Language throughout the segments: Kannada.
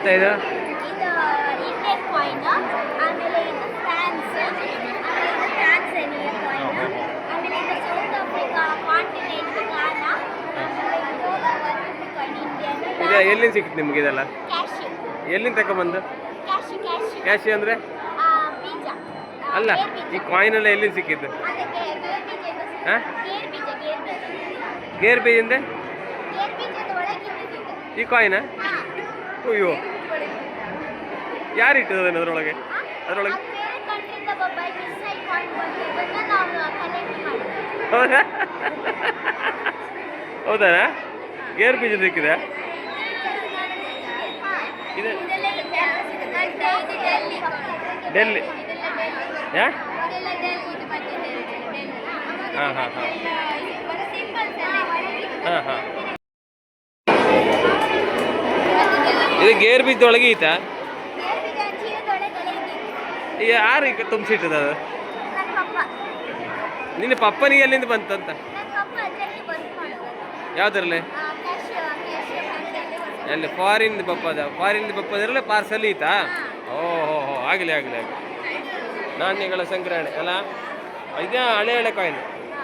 ಇದೆಂತ ಇದು? ಇಂಡಿಯನ್ ಕಾಯಿನ್, ಆಮೇಲೆ ಇದು ಫ್ರಾನ್ಸ್, ಆಮೇಲೆ ಇದು ಟ್ಯಾನ್ಸಾನಿಯಾ ಕಾಯಿನ್, ಆಮೇಲೆ ಇದು ಸೌತ್ ಆಫ್ರಿಕಾ ಕಾಂಟಿನೆಂಟ್ ಗಾನಾ, ಆಮೇಲೆ ಇದು ಕಾಯಿನ್ ಇಂಡಿಯನ್. ಇದು ಎಲ್ಲಿಂದ ಸಿಕ್ಕಿತು ನಿಮ್ಗೆ ಇದೆಲ್ಲ? ಕ್ಯಾಶಿ. ಎಲ್ಲಿಂದ ತಗೊಂಬಂದು? ಕ್ಯಾಶಿ ಕ್ಯಾಶಿ. ಕ್ಯಾಶಿ ಅಂದರೆ? ಬೀಜ. ಅಲ್ಲ, ಈ ಕಾಯಿನ್ ಎಲ್ಲ ಎಲ್ಲಿಂದ ಸಿಕ್ಕಿದ್ದು? ಅದಕ್ಕೆ ಗೇರ್ ಬೀಜ. ಹಾಂ, ಗೇರ್ ಬೀಜ. ಗೇರ್ ಬೀಜದಿಂದ ಗೇರ್ ಬೀಜದ ಒಳಗೆ ಇಟ್ಟಿದ್ದು. ಈ ಕಾಯಿನ? ಹಾಂ. ಅಯ್ಯೋ, ಯಾರು ಇಟ್ಟದ ಅದರೊಳಗೆ? ಅದರೊಳಗೆ ಬೇರೆ ಕಂಟ್ರಿಯಿಂದ ಒಬ್ಬ ಮಿಸ್ಸೈಲ್ ಕಾಯಿನ್ ಬಂದಿದ್ದನ್ನ ನಾವು ಕಲೆಕ್ಟ್ ಮಾಡಿದ್ವಿ. ಹೌದಾ? ಹೌದಾ? ಗೇರ್ ಬೀಜ ಸಿಕ್ಕಿದೆ? ಇದು ಡೆಲ್ಲಿ. ಯಾ? ಹಾಂ ಹಾಂ ಹಾಂ ಹಾಂ ಹಾಂ. ಇದು ಗೇರ್ ಬೀಜದೊಳಗೆ ಈತ ಯಾರು ಈಗ ತುಂಬಿಸಿಟ್ಟದ ಅದು? ನಿನ್ನ ಪಪ್ಪನಿಗೆ ಎಲ್ಲಿಂದ ಬಂತಂತ? ಯಾವುದರಲ್ಲಿ? ಅಲ್ಲಿ ಫಾರಿನ್ ಬಪ್ಪದರಲ್ಲೇ ಪಾರ್ಸಲ್ ಈತಾ? ಓಹೋ ಹೋ, ಆಗಲಿ ಆಗಲಿ ಆಗಲಿ. ನಾಣ್ಯಗಳ ಸಂಗ್ರಹಣೆ ಅಲ್ಲ, ಇದೇ ಹಳೆ ಕಾಯಿನ್.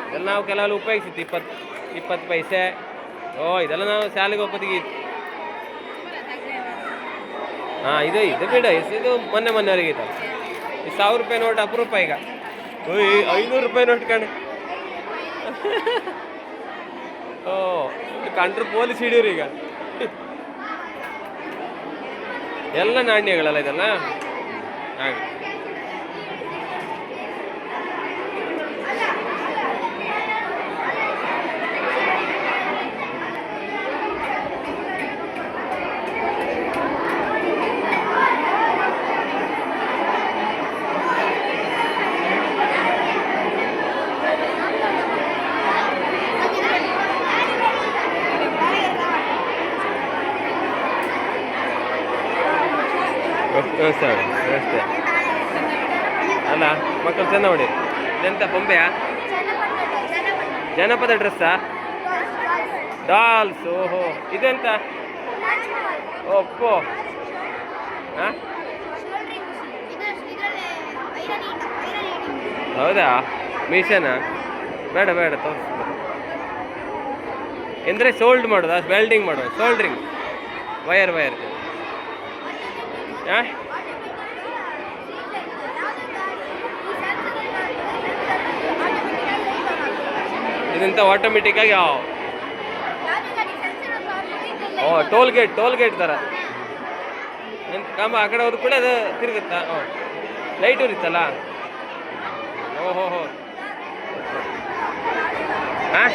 ಇದೆಲ್ಲ ನಾವು ಕೆಲವೆಲ್ಲ ಉಪಯೋಗಿಸಿತ್ತು, 20 ಪೈಸೆ. ಇದೆಲ್ಲ ನಾವು ಶಾಲೆಗೆ ಒಪ್ಪತ್ತಿಗೆ. ಹಾಂ, ಇದು ಬಿಡ, ಇದು ಮೊನ್ನೆವರೆಗೆ ಇತ್ತು. ಈ 1000 ರೂಪಾಯಿ ನೋಟ್ ಅಪರೂಪ ಈಗ. 500 ರೂಪಾಯಿ ನೋಟ್ ಕಣೆ. ಕಂಡ್ರು ಪೊಲೀಸ್ ಹಿಡಿಯೋರು ಈಗ. ಎಲ್ಲ ನಾಣ್ಯಗಳಲ್ಲ ಇದೆಲ್ಲ. ಹಾಗೆ ವ್ಯವಸ್ಥೆ ಅಲ್ಲ, ಮಕ್ಕಳು ಚೆನ್ನ ನೋಡಿ. ಇದೆಂತ ಬೊಂಬೆಯಾ? ಜನಪದ ಡ್ರೆಸ್ಸಾ? ಡಾಲ್ಸ್. ಓಹೋ, ಇದೆಂತ? ಒಪ್ಪೋ. ಹಾಂ, ಹೌದಾ? ಮಿಷನಾ? ಬೇಡ ಬೇಡ, ತೋರಿಸ್ಬೋದು. ಎಂದರೆ ಸೋಲ್ಡ್ ಮಾಡೋದಾ? ವೆಲ್ಡಿಂಗ್ ಮಾಡೋದು? Soldering, wire. ಹಾಂ, ಇದೆಂತ ಆಟೋಮೆಟಿಕ್ಕಾಗಿ? ಟೋಲ್ ಗೇಟ್ ಥರ ಎಂತ ಕಾಂಬ ಆ ಕಡೆ ಹೋದ್ರು ಕೂಡ ಅದು ತಿರುಗುತ್ತಾ? ಲೈಟ್ ಉರಿತಲ್ಲ? ಓಹೋ ಹೋ. ಹಾಂ,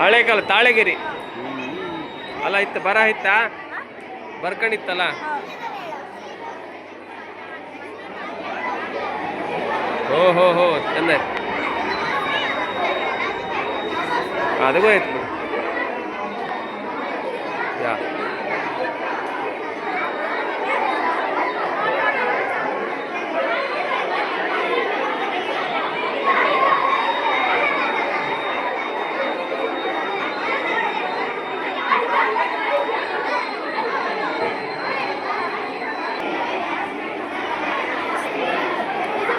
ಹಳೆ ಕಾಲ ತಾಳೆಗಿರಿ ಅಲ್ಲ ಇತ್ತು, ಬರ ಇತ್ತಾ? ಬರ್ಕೊಂಡಿತ್ತಲ್ಲ? ಓಹೋ ಹೋ, ಚಂದ. ಅದಕ್ಕೂ ಆಯ್ತು. ಯಾ,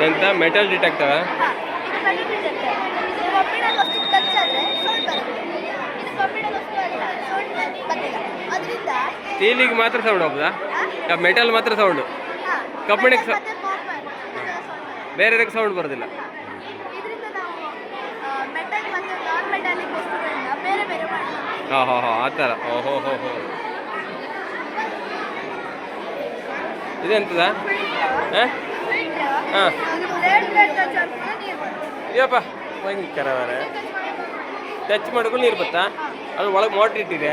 ಎಂತ ಮೆಟಲ್ ಡಿಟೆಕ್ಟರ? ಸ್ಟೀಲಿಗೆ ಮಾತ್ರ ಸೌಂಡ್ ಹೋಗ್ತದಾ? ಮೆಟಲ್ ಮಾತ್ರ ಸೌಂಡು, ಕಬ್ಬಿಣಕ್ಕೆ ಬೇರೆ ಸೌಂಡ್ ಬರೋದಿಲ್ಲ. ಹಾಂ ಹಾಂ ಹಾಂ, ಆ ಥರ. ಓಹೋ ಹೋ ಹೋ. ಇದೆಂತದ? ಹಾಂ ಹಾಂ, ಏಪ್ಪ ಭಯಂಕರ ಅವರೇ. ಟಚ್ ಮಾಡ್ಕೊಂಡು ನೀರು ಬತ್ತಾ? ಅದು ಒಳಗೆ ಮೋಟ್ರ್ ಇಟ್ಟಿದೆ.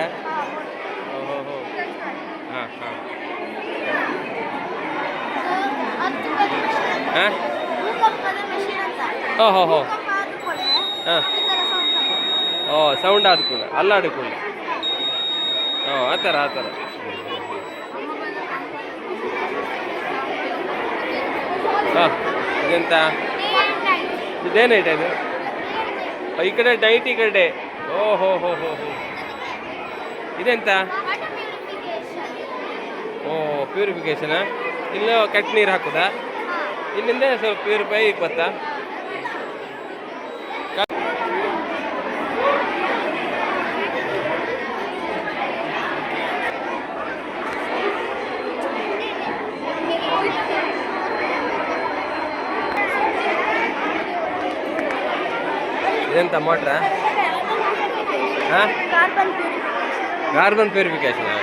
ಓಹೋ ಹೋ. ಹಾಂ ಹಾಂ ಹಾಂ. ಓಹೋ ಹೋ. ಹಾಂ, ಸೌಂಡ್ ಆದ ಕೂಡ ಅಲ್ಲಾಡಿಕೊಂಡು. ಆ ಥರ. ಹಾಂ, ಇದೆಂತ? ಇದೇನೈಟ ಇದು? ಈ ಕಡೆ ನೈಟ್, ಈ ಕಡೆ. ಓಹೋ ಹೋ ಹೋ ಹೋ. ಇದೆಂತ? ಓ ಪ್ಯೂರಿಫಿಕೇಶನಾ? ಇಲ್ಲೂ ಕೆಟ್ಟ ನೀರು ಹಾಕುದಾ? ಇಲ್ಲಿಂದ ಸ್ವಲ್ಪ ಪ್ಯೂರಿಫೈ ಗೊತ್ತಾ? ಇದೆಂತ ಮೋಟ್ರಾ? ಹಾಂ, ಕಾರ್ಬನ್ ಪ್ಯೂರಿಫಿಕೇಶನಾ?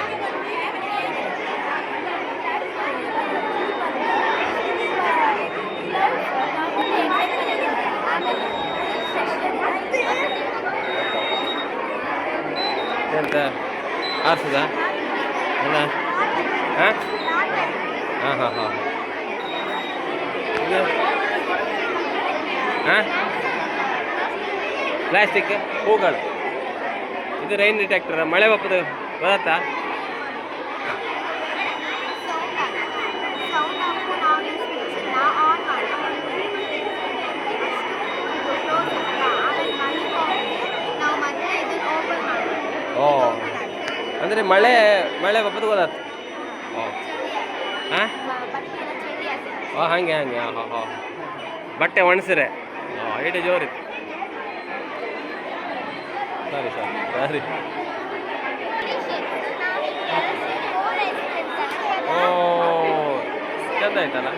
ಎಂತ ಆರಿಸುದಾ ಅಲ್ಲ? ಹಾಂ ಹಾಂ ಹಾಂ ಹಾಂ ಇದು ಹಾಂ ಪ್ಲಾಸ್ಟಿಕ್ ಹೂಗಳು. ಇದು ರೈನ್ ಡಿಟೆಕ್ಟರ್, ಮಳೆ ಬಪ್ಪದ ಬರತ್ತಾ? ಓ ಅಂದರೆ ಮಳೆ ಬಪ್ಪದ ಗೊತ್ತಾತ. ಓ ಹಾಂ ಓ ಹಾಗೆ ಹಾಂ ಹಾಂ ಹಾಂ ಬಟ್ಟೆ ಒಣಸಿರೆ. ಹಾಂ ಐಟೆ ಜೋರಿತ್ತು. ಸರಿ ಸರಿ. ಓ ಚಂದ ಆಯ್ತಲ್ಲ.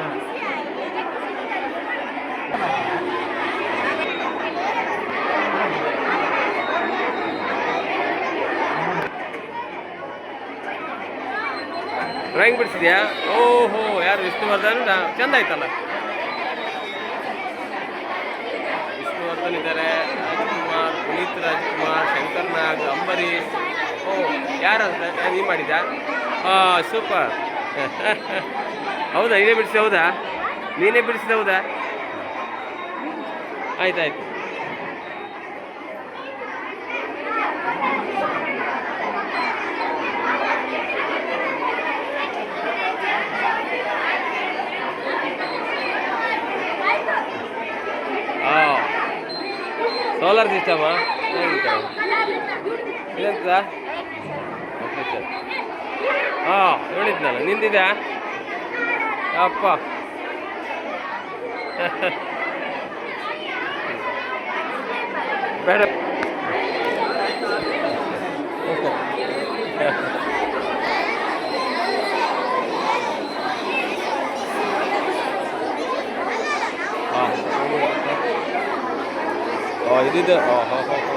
ಡ್ರಾಯಿಂಗ್ ಬಿಡಿಸಿದ್ಯಾ? ಓಹೋ, ಯಾರು ವಿಷ್ಣುವರ್ಧನ್? ಚಂದ ಆಯ್ತಲ್ಲ. ವಿಷ್ಣುವರ್ಧನ್ ಇದ್ದಾರೆ, ರಾಜ್ಕುಮಾರ್, ಪುನೀತ್ ರಾಜ್ಕುಮಾರ್, ಶಂಕರ್ ನಾಗ್, ಅಂಬರೀಷ್. ಓ ಯಾರಂತ ನೀನು ಮಾಡಿದ್ಯಾ? ಹಾಂ ಸೂಪರ್. ಹೌದಾ, ನೀನೇ ಬಿಡಿಸಿ? ಹೌದಾ, ನೀನೇ ಬಿಡಿಸಿದ? ಹೌದಾ, ಆಯ್ತಾಯ್ತು. ಹಾಂ ಸೋಲಾರ್ ಸಿಸ್ಟಮಾ? ಇದೆಂತ? ಹಾಂ ಹೇಳಿದ್ನಲ್ಲ, ನಿಂದಿದ್ಯಾ? ಅಪ್ಪ ಬೇಡ. ಹಾಂ ಓ ಇದಿದೆ. ಓ ಹೋ ಹೋ ಹೋ.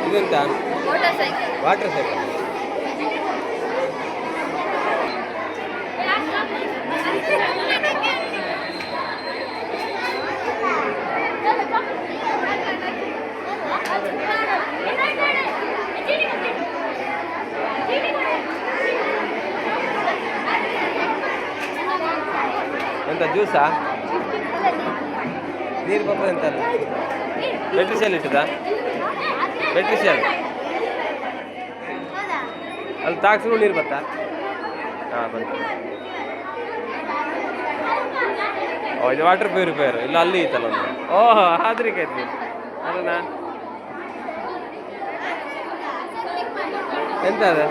ಇದೆಂತ? Water cycle. ಎಂತ ಜ್ಯೂಸಾ? ನೀರು ಬರ್ತದೆ ಎಂತಲ್ಲ? ಬ್ಯಾಟ್ರಿ ಸೆಲ್ ಇಟ್ಟದಾ? ಬ್ಯಾಟ್ರಿ ಸೆಲ್ ಅಲ್ಲಿ ತಾಕ್ಸ್ಕೊಂಡು ನೀರು ಬರ್ತಾ? ಹಾಂ ಬಂತು. ಓ ಇದು ವಾಟರ್ ಪ್ಯೂರಿಫೈಯರ್. ಇಲ್ಲ ಅಲ್ಲಿ ಇತ್ತಲ್ಲ ಒಂದು. ಓಹೋ ಆದ್ರಿಕೆ ಆಯ್ತು ಅದನ್ನ. ಎಂತ ಅದು?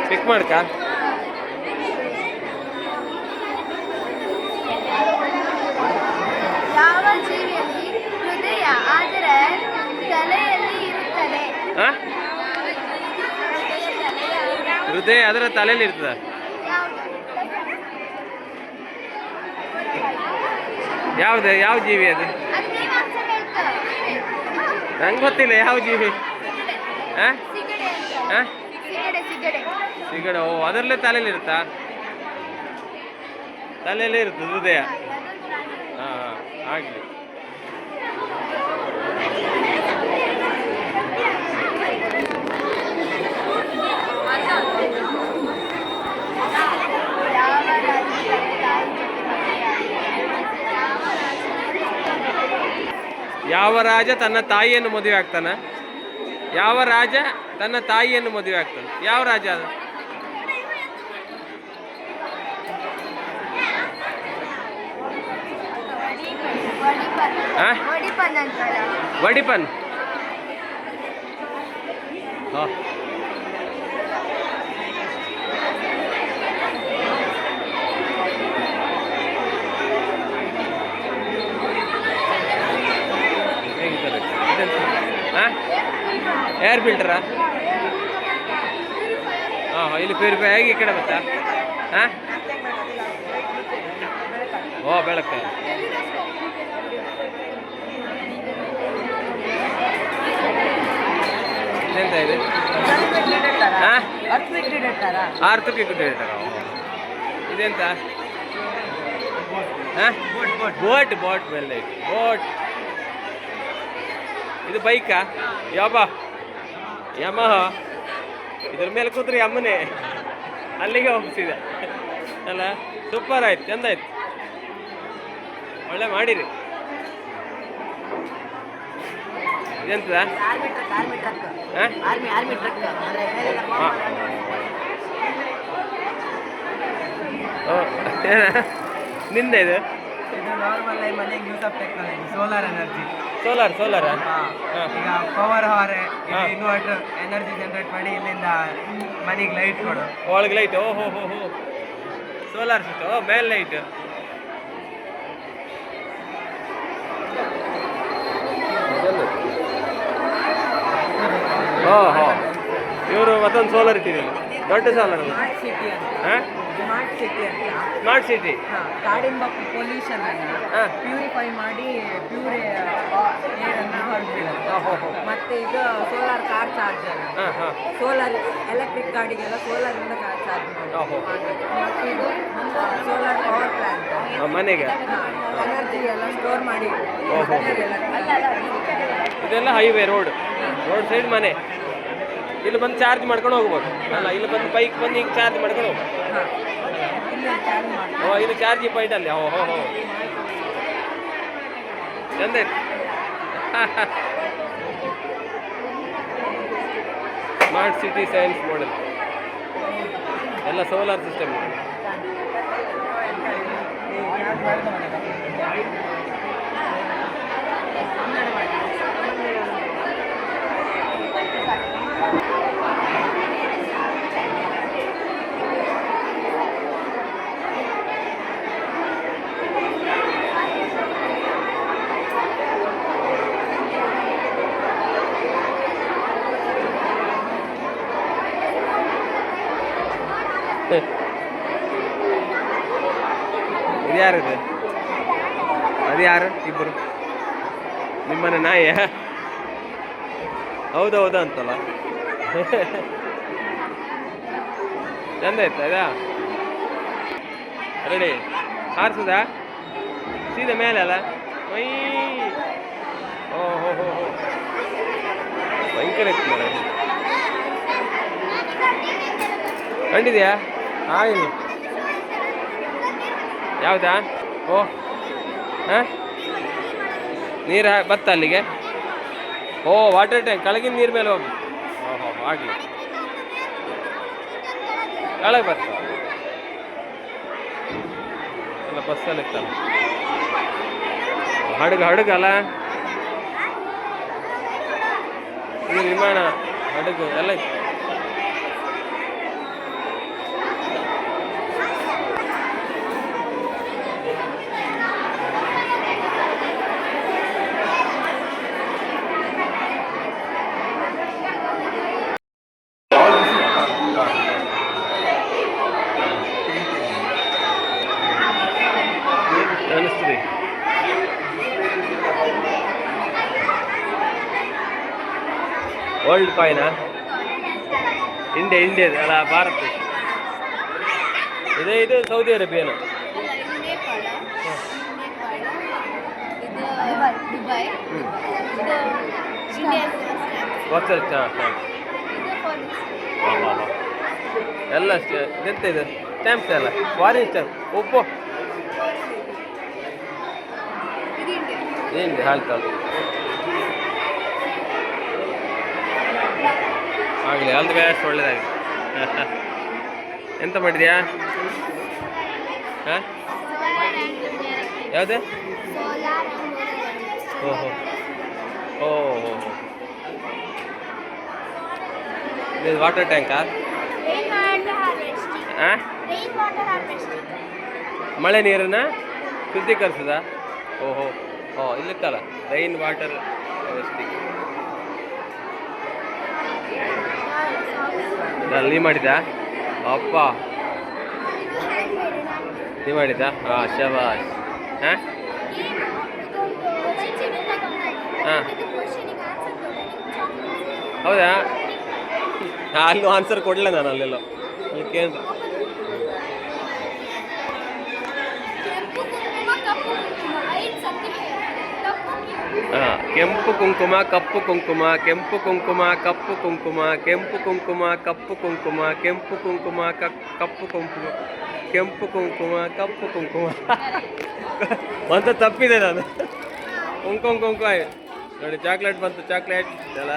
ಪಿಕ್ ಮಾಡ್ಕ? ಯಾವ ಜೀವಿಯಲ್ಲಿ ಹೃದಯ ಅದರ ತಲೆಯಲ್ಲಿ ಇರುತ್ತದೆ? ಹೃದಯ ಅದರ ತಲೆಯಲ್ಲಿ ಇರ್ತದ? ಯಾವ್ದು? ಯಾವ ಜೀವಿ ಅದು? ನಂಗೆ ಗೊತ್ತಿಲ್ಲ ಯಾವ ಜೀವಿ. ಹಾಂ ಹಾಂ ಸಿಗಡೆ. ಓ ಅದರಲ್ಲೇ ತಲೆಯಲ್ಲಿ ಇರುತ್ತಾ? ತಲೆಯಲ್ಲೇ ಇರ್ತದೆ ಹೃದಯ. ಹಾಂ ಹಾಂ ಆಗಲಿ. ಯಾವ ರಾಜ ತನ್ನ ತಾಯಿಯನ್ನು ಮದುವೆ ಆಗ್ತಾನ? ಯಾವ ರಾಜ ತನ್ನ ತಾಯಿಯನ್ನು ಮದುವೆ ಆಗ್ತಾನೆ? ಯಾವ ರಾಜ ಅದು? ಹಾಂ ವಡಿಪನ್ ಅಂತಾರ. ವಡಿಪನ್ ಹಾಂ ಹಾಂ ಏರ್ ಫಿಲ್ಟರಾ ಹಾಂ ಇಲ್ಲಿ ಪ್ಯೂರಿಫೈ ಆಗಿ ಈ ಕಡೆ ಬತ್ತಾ ಹಾಂ ಓ ಬೆಳಕು ಎಂತ ಇದೆ ಹಾಂ ಆರ್ತಕ್ಕೆ ಡಿಟೇಟರ ಇದೆಂತ ಹಾಂ ಬೋಟ್ ಮೇಲೆ ಬೋಟ್ ಇದು ಬೈಕಾ ಯಮಹ ಇದ್ರ ಮೇಲೆ ಕೂತ್ರಿ ಅಮ್ಮನೇ ಅಲ್ಲಿಗೆ ಹೋಗ್ತಿದೆ ಅಲ್ಲ ಸೂಪರ್ ಆಯ್ತು ಚಂದ ಆಯ್ತು ಒಳ್ಳೆ ಮಾಡಿರಿ ಇದೆಂತದ ನಿಂದ ಇದು ಸೋಲಾರ್ ಎನರ್ಜಿ ಸೋಲಾರ್ ಈಗ ಪವರ್ ಹಾರೆ ಇನ್ವರ್ಟರ್ ಎನರ್ಜಿ ಜನರೇಟ್ ಮಾಡಿ ಇಲ್ಲಿಂದ ಮನೆಗೆ ಲೈಟ್ ಕೊಡು ಒಳಗೆ ಲೈಟ್ ಓಹೋ ಸೋಲಾರ್ ಸಿಸ್ಟಮ್ ಮೇಲೆ ಲೈಟ್ ಓಹೋ ಇವರು ಮತ್ತೊಂದು ಸೋಲಾರ್ ಇಟ್ಟಿದ್ದೀವಿ ದೊಡ್ಡ ಸೋಲಾರ್ ಹಾಂ ಸ್ಮಾರ್ಟ್ ಸಿಟಿ ಕಾಡಿನ ಪೊಲ್ಯೂಷನ್ ಪ್ಯೂರಿಫೈ ಮಾಡಿ ಪ್ಯೂರ್ ಏರನ್ನು ಹೊರಬಿಡೋದು ಮತ್ತೆ ಇದು solar car charger solar electric ಗಾಡಿಗೆಲ್ಲ ಸೋಲಾರಿಂದ ಕಾರ್ ಚಾರ್ಜ್ ಮಾಡೋದು ಮತ್ತೆ ಇದು ಸೋಲಾರ್ ಪವರ್ ಪ್ಲಾಂಟ್ ಮನೆಗೆ ಎನರ್ಜಿ ಎಲ್ಲ ಸ್ಟೋರ್ ಮಾಡಿ ಇದೆಲ್ಲ ಹೈವೇ ರೋಡ್ ಸೈಡ್ ಮನೆ ಇಲ್ಲಿ ಬಂದು ಚಾರ್ಜ್ ಮಾಡ್ಕೊಂಡು ಹೋಗ್ಬೋದು ಅಲ್ಲ ಇಲ್ಲಿ ಬಂದು ಬೈಕ್ ಬಂದು ಈಗ ಚಾರ್ಜ್ ಮಾಡ್ಕೊಂಡು ಹೋಗ್ಬೋದು ಇದು ಚಾರ್ಜಿ ಪಾಯಿಂಟ್ ಅಲ್ಲಿ ಹೋ ಚಂದ ಸ್ಮಾರ್ಟ್ ಸಿಟಿ ಸೈನ್ಸ್ ಮಾಡೆಲ್ ಎಲ್ಲ ಸೋಲಾರ್ ಸಿಸ್ಟಮ್ ಇದು ಯಾರಿದೆ ಅದು ಯಾರು ಇಬ್ಬರು ನಿಮ್ಮನೆ ನಾಯಿ ಹೌದೌದ ಅಂತಲ್ಲ ಚಂದ ಆಯ್ತಾ ಇದಾ ರೆಡಿ ಹಾರಿಸುದಾ ಸೀದಾ ಮೇಲೆ ಅಲ್ಲ ಮೈ ಓಹೋ ಭಯಂಕರ ಇತ್ತು ಮರ ಕಂಡಿದ್ಯಾ ಹಾಂ ಯಾವುದಾ ಓ ಹಾಂ ನೀರು ಬತ್ತ ಅಲ್ಲಿಗೆ ಓ ವಾಟರ್ ಟ್ಯಾಂಕ್ ಕೆಳಗಿನ ನೀರು ಮೇಲೆ ಹೋಗಿ ಓಹೋ ಆಗಲಿ ಕೆಳಗೆ ಬರ್ತ ಎಲ್ಲ ಬಸ್ಸಲ್ಲಿ ಇತ್ತಲ್ಲ ಹಡಗಲ್ಲ ಇದು ವಿಮಾನ ಹಡಗು ಎಲ್ಲ ಇತ್ತು ಅನಿಸ್ತದೆ ವರ್ಲ್ಡ್ ಕಾಯಿನಾ ಇಂಡಿಯಾ ಅಲ್ಲ ಭಾರತ ಇದು ಸೌದಿ ಅರೇಬಿಯಾನ ಎಲ್ಲ ಎಂತ ಇದೆ ಸ್ಟ್ಯಾಂಪ್ಸ್ ಎಲ್ಲ ಫಾರಿನ್ ಸ್ಟ್ಯಾಂಪ್ ಒಪ್ಪೋ ಏನು ಹಾಲ್ತಾಳು ಆಗಲಿ ಆಲ್ ದಿ ಬೆಸ್ಟ್ ಒಳ್ಳೇದಾಗಲಿ ಎಂತ ಮಾಡಿದ್ಯಾ ಹಾಂ ಯಾವುದು ಓಹೋ ಓಹೋ ಇದು ವಾಟರ್ ಟ್ಯಾಂಕಾ? Rain water harvesting. ಹಾಂ, ರೈನ್ ವಾಟರ್ ಹಾರ್ವೆಸ್ಟಿಂಗ್. ಮಳೆ ನೀರನ್ನು ಶುದ್ಧೀಕರಿಸದ? ಓಹೋ ಓ ಇಲ್ಲಿತ್ತಲ್ಲ ರೈನ್ ವಾಟರ್ ಹಾರ್ವೆಸ್ಟಿಂಗ್. ನೀ ಮಾಡಿದ್ದಾ? ಅಪ್ಪ ನೀ ಮಾಡಿದ್ದಾ? ಹಾಂ ಶಬಾಷ್. ಹಾಂ ಹಾಂ ಹೌದಾ? ಅಲ್ಲೂ ಆನ್ಸರ್ ಕೊಡಲ ನಾನು ಅಲ್ಲೆಲ್ಲೋ ಅಲ್ಲಿ ಕೇಳಿದೆ. ಹಾಂ ಕೆಂಪು ಕುಂಕುಮ ಕಪ್ಪು ಕುಂಕುಮ, ಕೆಂಪು ಕುಂಕುಮ ಕಪ್ಪು ಕುಂಕುಮ, ಕೆಂಪು ಕುಂಕುಮ ಕಪ್ಪು ಕುಂಕುಮ, ಕೆಂಪು ಕುಂಕುಮ ಕಪ್ಪು ಕುಂಕುಮ, ಕೆಂಪು ಕುಂಕುಮ ಕಪ್ಪು ಕುಂಕುಮ ಅಂತ ತಪ್ಪಿದೆ ನಾನು. ಕುಂಕುಮ ನೋಡಿ ಚಾಕ್ಲೇಟ್ ಬಂತು, ಚಾಕ್ಲೇಟ್ ಅಲ್ಲ.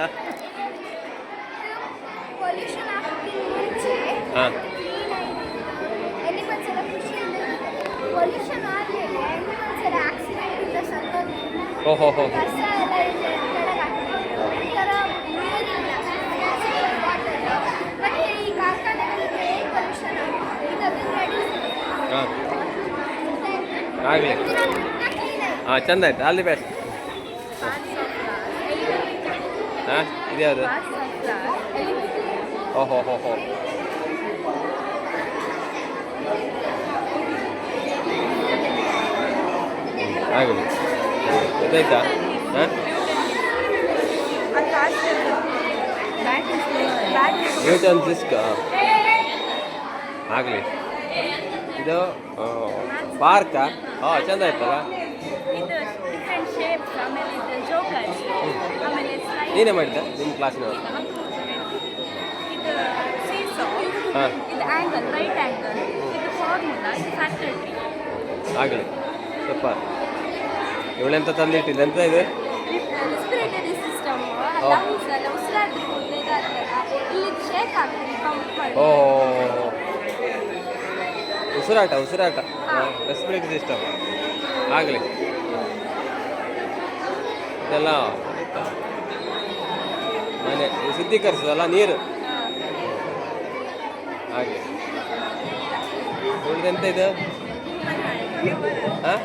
ಪೊಲ್ಯೂಷನ್ ಆಗ್ತಿದ್ದ ಮುಂಚೆ ಹಾಂ ಎನಿಮಲ್ಸ್ ಎಲ್ಲ ಖುಷಿಯಿಂದ ಪೊಲ್ಯೂಷನ್ ಆದಮೇಲೆ ಎನಿಮಲ್ಸ್ ಎಲ್ಲ ಆಕ್ಸಿಡೆಂಟ್ ಇಂದ ಸತ್ತೋದು. ಓಹೋ ಹೋ ಕಸ ಎಲ್ಲ ಇದೆ ಕೆಳಗೆ ಹಾಕಿದ್ರು. ಈ ಥರ ನೀರಿಲ್ಲ, ವಾಟರ್. ಮತ್ತು ಈ ಕಾರ್ಖಾನೆಗಳಿಗೆ ಏರ್ ಪೊಲ್ಯೂಷನ್ ಆಗುತ್ತೆ. ಇದನ್ನು ರೆಡ್ಯೂಸ್ ಹಾಂ ಆಗಲಿ. ಹಾಂ ಚಂದ ಆಯ್ತು, ಆಲ್ ದಿ ಬೆಸ್ಟ್. ಹಾಂ ಇದ್ಯಾವುದು? ಓಹೋ ಹೋ ಹೋ ಆಗಲಿ ಗೊತ್ತಾಯ್ತಾ? ಹಾಂ ನ್ಯೂಟನ್ ಡಿಸ್ಕ್ ಆಗಲಿ. ಇದು ಪಾರ್ಕಾ? ಹಾಂ ಚಂದ ಆಯ್ತಲ್ಲ. ಡಿಫ್ರೆಂಟ್ ಶೇಪ್ಸ್, ಆಮೇಲೆ ಇದು ಜೋಕರ್ಸ್, ಆಮೇಲೆ ನೀನೇ ಮಾಡಿದ್ದ ನಿಮ್ಮ ಕ್ಲಾಸಿನವರು? ಇದು ಸೀಸೋ, ಹಾಂ ಇದು ಆ್ಯಂಗಲ್, ರೈಟ್ ಆ್ಯಂಗಲ್, ಇದು ಫಾರ್ಮುಲಾ, ಇದು ಫ್ಯಾಕ್ಟರ್ ಟ್ರೀ. ಆಗಲಿ ಸೂಪರ್. ಇವಳೆಂತ ತಂದಿಟ್ಟಿದ್ದೆ ಅಂತ ಇದು? ರೆಸ್ಪಿರೇಟರಿ ಸಿಸ್ಟಮ್, ಲಂಗ್ಸ್ ಎಲ್ಲ ಉಸಿರಾಟ ಇದಾಗ್ತದೆ. ಇಲ್ಲಿ ಶೇಕ್ ಆಗ್ತದೆ ಕೌಂಟ್ ಮಾಡಿ. ಓ ಉಸಿರಾಟ ರೆಸ್ಪಿರೇಟರಿ ಸಿಸ್ಟಮ್ ಆಗಲಿ. ಇದೆಲ್ಲ ಮನೆ ಶುದ್ಧೀಕರಿಸೋದಲ್ಲ ನೀರು. ಹಾಗೆ ಉಳಿದೆಂತ ಇದು? ಹಾಂ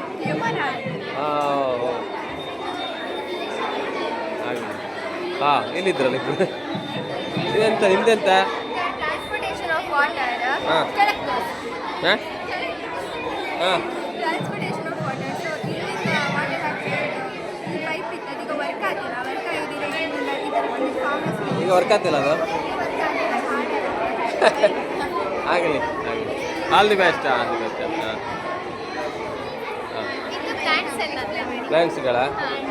ಹಾಗೆ ಹಾಂ ಎಲ್ಲಿದ್ರಲ್ಲ ಇಬ್ಬರು? ಇದೆಂತ ನಿಮ್ದೆಂತ? Transportation of water. ಹಾಂ ಹಾಂ ಹಾಂ ಟ್ರಾನ್ಸ್ಪೋರ್ಟೇಷನ್ ಆಫ್ ವಾಟರ್. ಸೊ ಇಲ್ಲಿಂದ ವಾಟರ್ ಹಾಕಿ ಪೈಪ್ ಇತ್ತು, ಅದೀಗ ವರ್ಕ್ ಆಗಿಲ್ಲ. ವರ್ಕ್ ಆಗಿದ್ದರೆ ಇದರ ಒಂದು ಫಾರ್ಮಸ್ ಈಗ ವರ್ಕ್ ಆಗ್ತಿಲ್ಲ ಅದು? ಆಗಲಿ ಆಗಲಿ, ಆಲ್ ದಿ ಬೆಸ್ಟ್. ಹಾಂ ಹಾಂ ಇದು ಪ್ಲಾಂಟ್ ಸೆಲ್ ಅಂತ ಹೇಳಿ. ಪ್ಲಾಂಟ್ಸ್ಗಳ?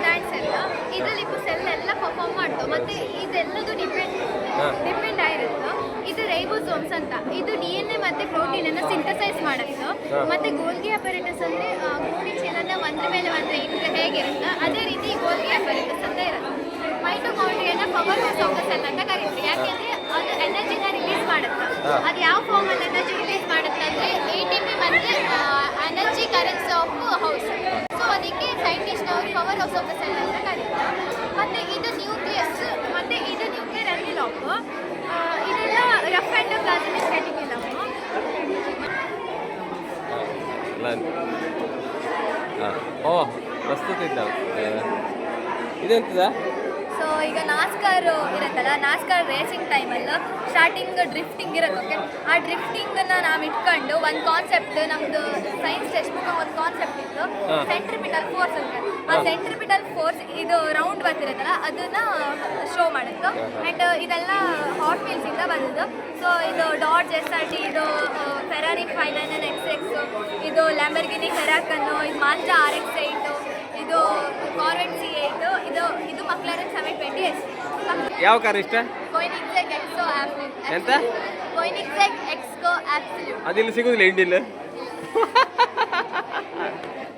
ಪ್ಲಾಂಟ್ ಸೆಲ್ ಇದರಲ್ಲಿ ಸೆಲ್ ಎಲ್ಲ ಪರ್ಫಾರ್ಮ್ ಮಾಡ್ತು. ಮತ್ತೆ ಇದೆಲ್ಲದು ಡಿಪೆಂಡ್ ಆಗಿರುತ್ತೆ. ಇದು ರೈಬೋಸೋಮ್ಸ್ ಅಂತ, ಇದು DNA ಮತ್ತೆ ಪ್ರೋಟೀನ್ ಅನ್ನು ಸಿಂಥಸೈಸ್ ಮಾಡುತ್ತೆ. ಮತ್ತೆ ಗೋಲ್ಗಿ ಅಪರೇಟಸ್ ಅಂದ್ರೆ ಗೋಣಿ ಚೀಲನ ಒಂದ್ರ ಮೇಲೆ ಒಂದ್ರೆ ಇಟ್ಟು ಹೇಗಿರುತ್ತೆ ಅದೇ ರೀತಿ ಗೋಲ್ಗಿ ಅಪರೇಟಸ್ ಅಂತ ಇರುತ್ತೆ. ಮೈಟೋಕಾಂಡ್ರಿಯಾನ power house of the cell ಅಂತ ಕರೀತೀವಿ. ಯಾಕೆಂದ್ರೆ ಅದು ಎನರ್ಜಿನ ರಿಲೀಸ್ ಮಾಡುತ್ತೆ. ಅದು ಯಾವ ಫಾರ್ಮ್ ಅಲ್ಲಿ ಎನರ್ಜಿ ರಿಲೀಸ್ ಮಾಡುತ್ತೆ ಅಂದ್ರೆ ATP ಮತ್ತೆ energy currency of house. So ಅದಕ್ಕೆ ಸೈಂಟಿಸ್ಟ್ ಅವರು power house of the cell ಅಂತ ಕರೀತಾರೆ. ಮತ್ತೆ ಇದು ನ್ಯೂಕ್ಲಿಯಸ್, ಮತ್ತೆ ಇದು ನ್ಯೂಕ್ಲಿಯರ್ ಎನ್ವಿಲಾಪ್. ಇದೆಲ್ಲ ರಫ್ ಎಂಡೋಪ್ಲಾಸ್ಮಿಕ್ ರೆಟಿಕ್ಯುಲಮ್. ಹಾಂ ಓ ಪ್ರಸ್ತುತ ಇದ್ದಾವೆ. ಇದೆಂತದ? ಸೊ ಈಗ ನಾಸ್ಕಾರ್ ಇರುತ್ತಲ್ಲ, ನಾಸ್ಕಾರ್ ರೇಸಿಂಗ್ ಟೈಮಲ್ಲಿ ಸ್ಟಾರ್ಟಿಂಗ್ ಡ್ರಿಫ್ಟಿಂಗ್ ಇರುತ್ತೆ. ಓಕೆ, ಆ ಡ್ರಿಫ್ಟಿಂಗನ್ನು ನಾವು ಇಟ್ಕೊಂಡು ಒಂದು ಕಾನ್ಸೆಪ್ಟ್, ನಮ್ಮದು ಸೈನ್ಸ್ ಟೆಕ್ಸ್ಟ್ ಬುಕ್ ಒಂದು ಕಾನ್ಸೆಪ್ಟ್ ಇತ್ತು, ಸೆಂಟ್ರಿಪಿಟಲ್ ಫೋರ್ಸ್ ಅಂತ. ಆ ಸೆಂಟ್ರಿಪಿಟಲ್ ಫೋರ್ಸ್ ಇದು ರೌಂಡ್ ಬರ್ತಿರುತ್ತಲ್ಲ ಅದನ್ನು ಶೋ ಮಾಡುತ್ತೆ. ಆ್ಯಂಡ್ ಇದೆಲ್ಲ ಹಾಟ್ ವೀಲ್ಸಿಂದ ಬಂದಿದ್ದು. ಸೊ ಇದು ಡಾಡ್ಜ್ SRT, ಇದು ಫೆರಾರಿ 599 XX, ಇದು ಲ್ಯಾಂಬರ್ಗಿನಿ ಫೆರಾಕನ್ನು, ಇದು ಮಾಜ್ಡಾ RX-8, ಇದು ಕಾರ್ವೆಟ್ C8, ಇದು ಮಕ್ಲಾರನ್ 720S. ಯಾವ ಕಾರ್ ಇಷ್ಟ? ಕೊಯ್ನಿಗ್ಸೆಗ್ ಎಕ್ಸ್ಕೋ ಆಪ್ಟಿಲ್. ಎಂತ? ಕೊಯ್ನಿಗ್ಸೆಗ್ ಎಕ್ಸ್ಕೋ ಆಪ್ಟಿಲ್. ಅದಿಲ್ಲಿ ಸಿಗೋದಿಲ್ಲ ಇಂಡಿಲ್ಲ.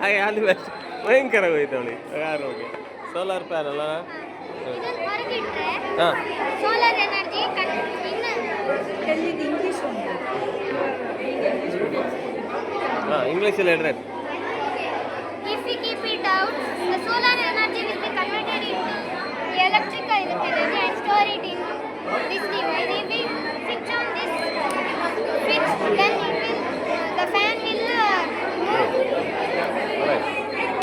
ಹಾಗೆ ಅಲ್ಲಿ ಬೆಸ್ಟ್ ಭಯಂಕರ ಹೋಯ್ತು ಅವಳಿಗೆ ಯಾರು ಹೋಗಿ ಸೋಲಾರ್ ಪ್ಯಾನ್ ಅಲ್ಲ. ಹಾಂ ಸೋಲಾರ್ ಎನರ್ಜಿ ಹಾಂ ಇಂಗ್ಲೀಷಲ್ಲಿ ಹೇಳ್ರೆ. If we keep it out, the solar energy will be store it in this device.